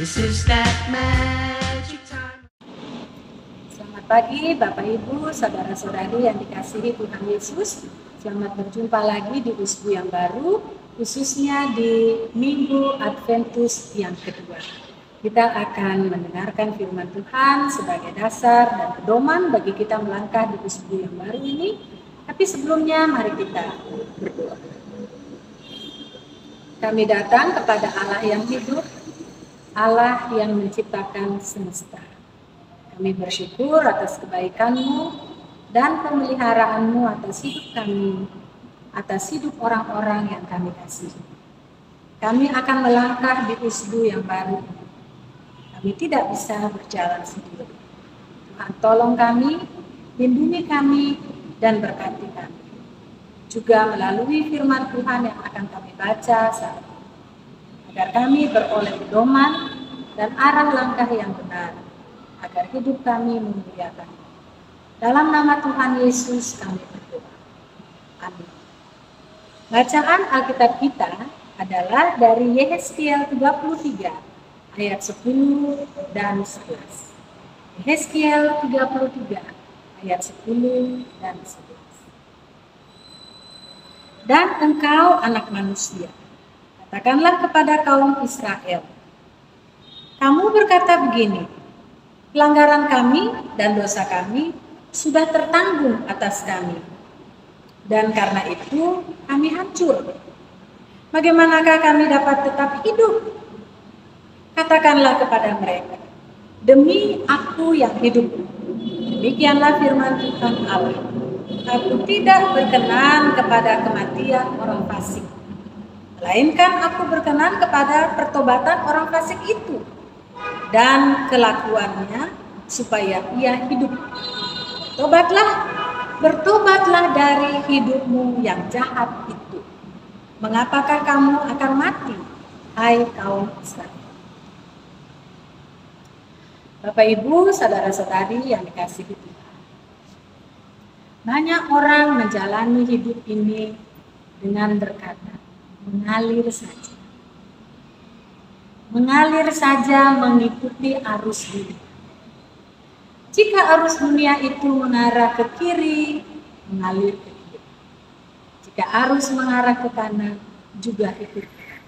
This is that magic time. Selamat pagi Bapak Ibu, saudara-saudari yang dikasihi Tuhan Yesus. Selamat berjumpa lagi di Usbu yang baru, khususnya di Minggu Adventus yang kedua. Kita akan mendengarkan firman Tuhan sebagai dasar dan pedoman bagi kita melangkah di Usbu yang baru ini. Tapi sebelumnya mari kita berdoa. Kami datang kepada Allah yang hidup, Allah yang menciptakan semesta. Kami bersyukur atas kebaikan-Mu dan pemeliharaanmu atas hidup kami, atas hidup orang-orang yang kami kasihi. Kami akan melangkah di usbu yang baru. Kami tidak bisa berjalan sendiri. Tuhan tolong kami, lindungi kami, dan berkati kami. Juga melalui firman Tuhan yang akan kami baca saat ini, agar kami beroleh pedoman dan arah langkah yang benar, agar hidup kami memuliakan. Dalam nama Tuhan Yesus kami berdoa. Amin. Bacaan Alkitab kita adalah dari Yehezkiel 33 ayat 10 dan 11. Yehezkiel 33 ayat 10 dan 11. Dan engkau anak manusia, katakanlah kepada kaum Israel, kamu berkata begini, pelanggaran kami dan dosa kami sudah tertanggung atas kami, dan karena itu kami hancur. Bagaimanakah kami dapat tetap hidup? Katakanlah kepada mereka, demi aku yang hidup, demikianlah firman Tuhan Allah, aku tidak berkenan kepada kematian orang fasik, melainkan aku berkenan kepada pertobatan orang fasik itu dan kelakuannya supaya ia hidup. Bertobatlah dari hidupmu yang jahat itu. Mengapakah kamu akan mati, hai kaum Israel? Bapak Ibu, saudara-saudari yang dikasihi Tuhan, banyak orang menjalani hidup ini dengan berkata, mengalir saja mengikuti arus dunia. Jika arus dunia itu mengarah ke kiri, mengalir ke kiri. Jika arus mengarah ke kanan, juga ikut ke kanan.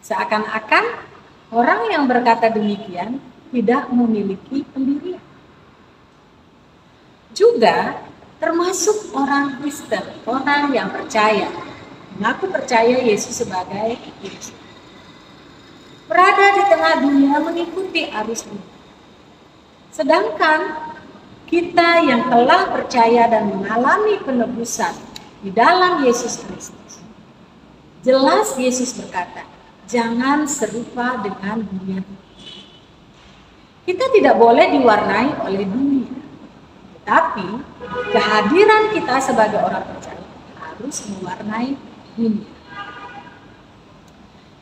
Seakan-akan orang yang berkata demikian tidak memiliki pendirian. Juga termasuk orang Kristen, orang yang percaya, mengaku percaya Yesus sebagai Yesus. Berada di tengah dunia mengikuti arus dunia. Sedangkan kita yang telah percaya dan mengalami penebusan di dalam Yesus Kristus, jelas Yesus berkata, jangan serupa dengan dunia. Kita tidak boleh diwarnai oleh dunia, tetapi kehadiran kita sebagai orang percaya harus mewarnai dunia.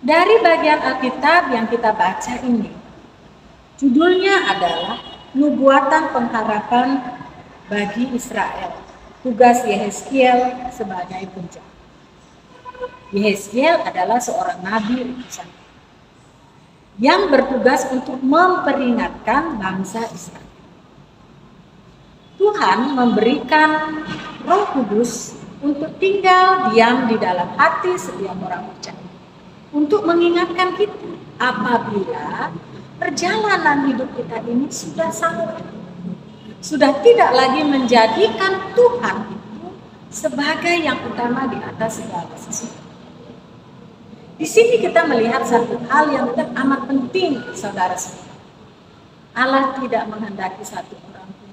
Dari bagian Alkitab yang kita baca ini, judulnya adalah Nubuatan Pengharapan bagi Israel, tugas Yehezkiel sebagai penjaga. Yehezkiel adalah seorang nabi utusan yang bertugas untuk memperingatkan bangsa Israel. Tuhan memberikan Roh Kudus untuk tinggal diam di dalam hati setiap orang percaya, untuk mengingatkan kita apabila perjalanan hidup kita ini sudah salah, sudah tidak lagi menjadikan Tuhan itu sebagai yang utama di atas segala sesuatu. Di sini kita melihat satu hal yang amat penting, saudara-saudara. Allah tidak menghendaki satu orang pun.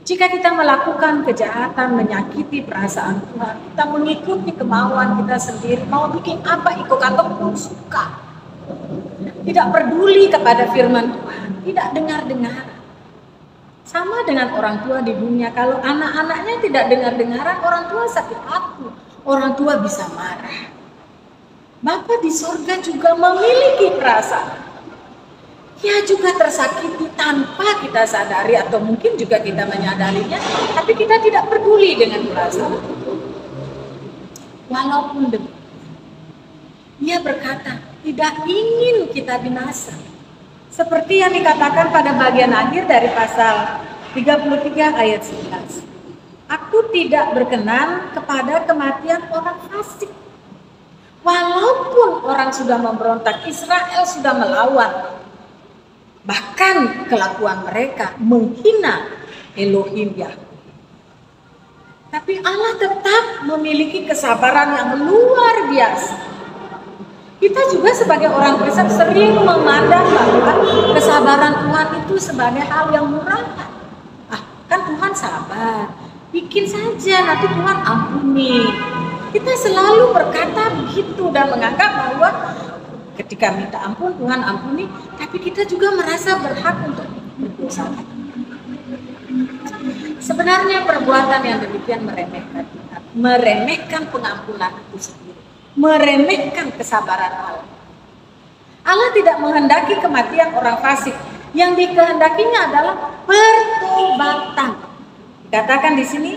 Jika kita melakukan kejahatan, menyakiti perasaan Tuhan, kita mengikuti kemauan kita sendiri, mau bikin apa ikut ataupun suka, tidak peduli kepada firman Tuhan, tidak dengar-dengar. Sama dengan orang tua di dunia, kalau anak-anaknya tidak dengar-dengaran, orang tua sakit hati, orang tua bisa marah. Bapa di surga juga memiliki perasaan. Dia juga tersakiti tanpa kita sadari, atau mungkin juga kita menyadarinya, tapi kita tidak peduli dengan perasaan. Walaupun demikian, Dia berkata, tidak ingin kita binasa. Seperti yang dikatakan pada bagian akhir dari pasal 33 ayat 11. Aku tidak berkenan kepada kematian orang fasik. Walaupun orang sudah memberontak, Israel sudah melawan. Bahkan kelakuan mereka menghina Elohim Yahweh. Tapi Allah tetap memiliki kesabaran yang luar biasa. Kita juga sebagai orang Kristen sering memandang bahwa kesabaran Tuhan itu sebagai hal yang murahan. Kan Tuhan sabar, bikin saja nanti Tuhan ampuni. Kita selalu berkata begitu dan menganggap bahwa ketika minta ampun Tuhan ampuni, tapi kita juga merasa berhak untuk berdosa. Sebenarnya perbuatan yang demikian meremehkan pengampunan itu sendiri, meremehkan kesabaran Allah. Allah tidak menghendaki kematian orang fasik, yang dikehendakinya adalah pertobatan. Dikatakan di sini,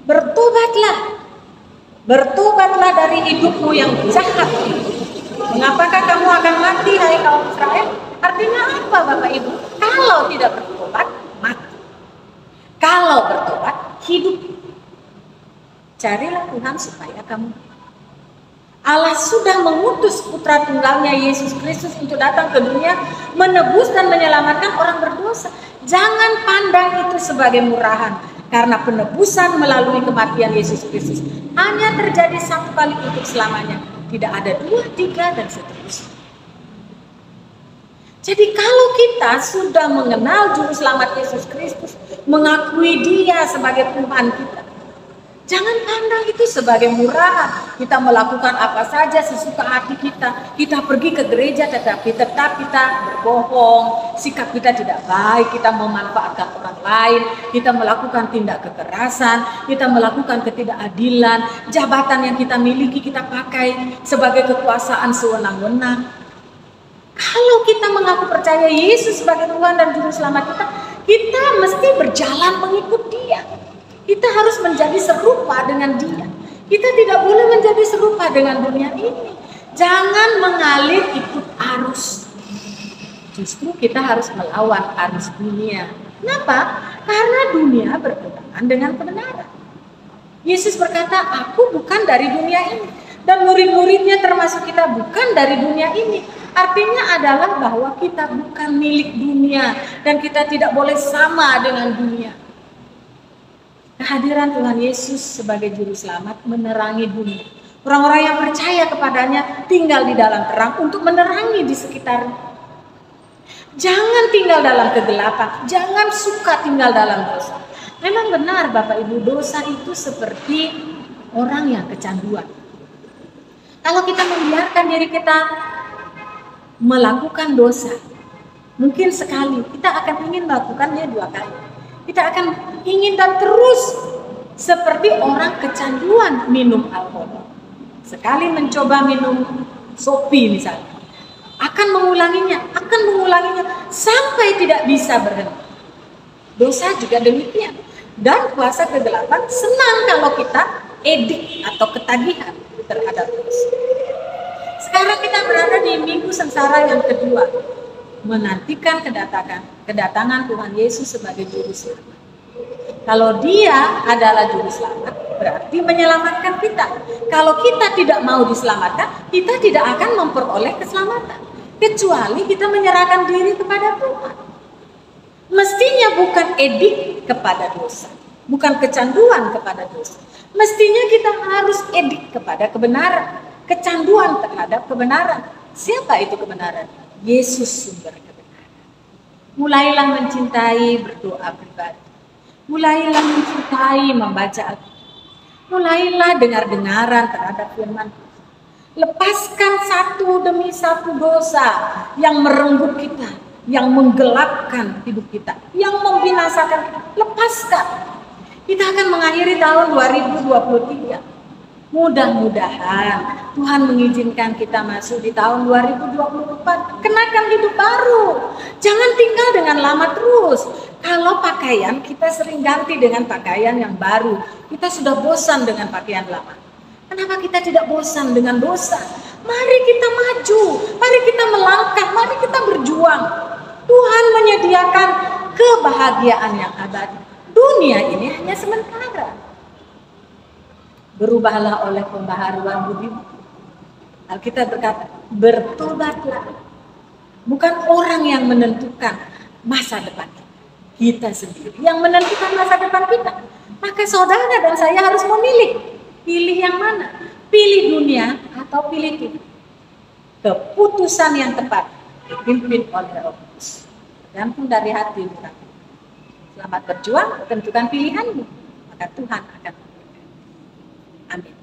bertobatlah dari hidupmu yang jahat. Mengapakah kamu akan mati, hai kaum Israel? Artinya apa, Bapak Ibu? Kalau tidak bertobat, mati. Kalau bertobat, hidup. Carilah Tuhan supaya kamu. Allah sudah mengutus putra tunggalnya Yesus Kristus untuk datang ke dunia, menebus dan menyelamatkan orang berdosa. Jangan pandang itu sebagai murahan, karena penebusan melalui kematian Yesus Kristus hanya terjadi satu kali untuk selamanya. Tidak ada 2, 3, dan seterusnya. Jadi kalau kita sudah mengenal Juru Selamat Yesus Kristus, mengakui Dia sebagai Tuhan kita, jangan pandang itu sebagai murahan. Kita melakukan apa saja sesuka hati kita. Kita pergi ke gereja tetapi tetap kita berbohong. Sikap kita tidak baik. Kita memanfaatkan orang lain. Kita melakukan tindak kekerasan. Kita melakukan ketidakadilan. Jabatan yang kita miliki kita pakai sebagai kekuasaan sewenang-wenang. Kalau kita mengaku percaya Yesus sebagai Tuhan dan Juru Selamat kita mesti berjalan mengikut Dia. Kita harus menjadi serupa dengan Dia. Kita tidak boleh menjadi serupa dengan dunia ini. Jangan mengalir ikut arus. Justru kita harus melawan arus dunia. Kenapa? Karena dunia bertentangan dengan kebenaran. Yesus berkata, aku bukan dari dunia ini. Dan murid-muridnya termasuk kita bukan dari dunia ini. Artinya adalah bahwa kita bukan milik dunia. Dan kita tidak boleh sama dengan dunia. Kehadiran Tuhan Yesus sebagai Juru Selamat menerangi dunia. Orang-orang yang percaya kepadanya tinggal di dalam terang untuk menerangi di sekitarnya. Jangan tinggal dalam kegelapan. Jangan suka tinggal dalam dosa. Memang benar Bapak Ibu, dosa itu seperti orang yang kecanduan. Kalau kita membiarkan diri kita melakukan dosa, mungkin sekali, kita akan ingin melakukannya 2 kali. Kita akan ingin dan terus seperti orang kecanduan minum alkohol. Sekali mencoba minum sopi misalnya, akan mengulanginya sampai tidak bisa berhenti. Dosa juga demikian. Dan kuasa kegelapan senang kalau kita edik atau ketagihan terhadap dosa. Sekarang kita berada di minggu sengsara yang kedua, menantikan kedatangan Tuhan Yesus sebagai Juru Selamat. Kalau Dia adalah Juru Selamat, berarti menyelamatkan kita. Kalau kita tidak mau diselamatkan, kita tidak akan memperoleh keselamatan, kecuali kita menyerahkan diri kepada Tuhan. Mestinya bukan edik kepada dosa, bukan kecanduan kepada dosa. Mestinya kita harus edik kepada kebenaran, kecanduan terhadap kebenaran. Siapa itu kebenaran? Yesus sumber kebenaran. Mulailah mencintai berdoa pribadi. Mulailah mencintai membaca Alkitab. Mulailah dengar-dengaran terhadap firman Tuhan. Lepaskan satu demi satu dosa yang merenggut kita, yang menggelapkan hidup kita, yang membinasakan kita. Lepaskan. Kita akan mengakhiri tahun 2023. Mudah-mudahan Tuhan mengizinkan kita masuk di tahun 2024. Kenakan hidup baru. Jangan tinggal dengan lama terus. Kalau pakaian kita sering ganti dengan pakaian yang baru. Kita sudah bosan dengan pakaian lama. Kenapa kita tidak bosan dengan dosa? Mari kita maju, mari kita melangkah, mari kita berjuang. Tuhan menyediakan kebahagiaan yang abadi. Dunia ini hanya sementara. Berubahlah oleh pembaharuan budimu. Alkitab berkata, bertobatlah. Bukan orang yang menentukan masa depan kita. Kita sendiri yang menentukan masa depan kita. Maka saudara dan saya harus memilih. Pilih yang mana? Pilih dunia atau pilih Tuhan. Keputusan yang tepat dipimpin oleh Roh Kudus. Tergantung dari hati nurani. Selamat berjuang, tentukan pilihanmu. Maka Tuhan akan memberikan. Amin.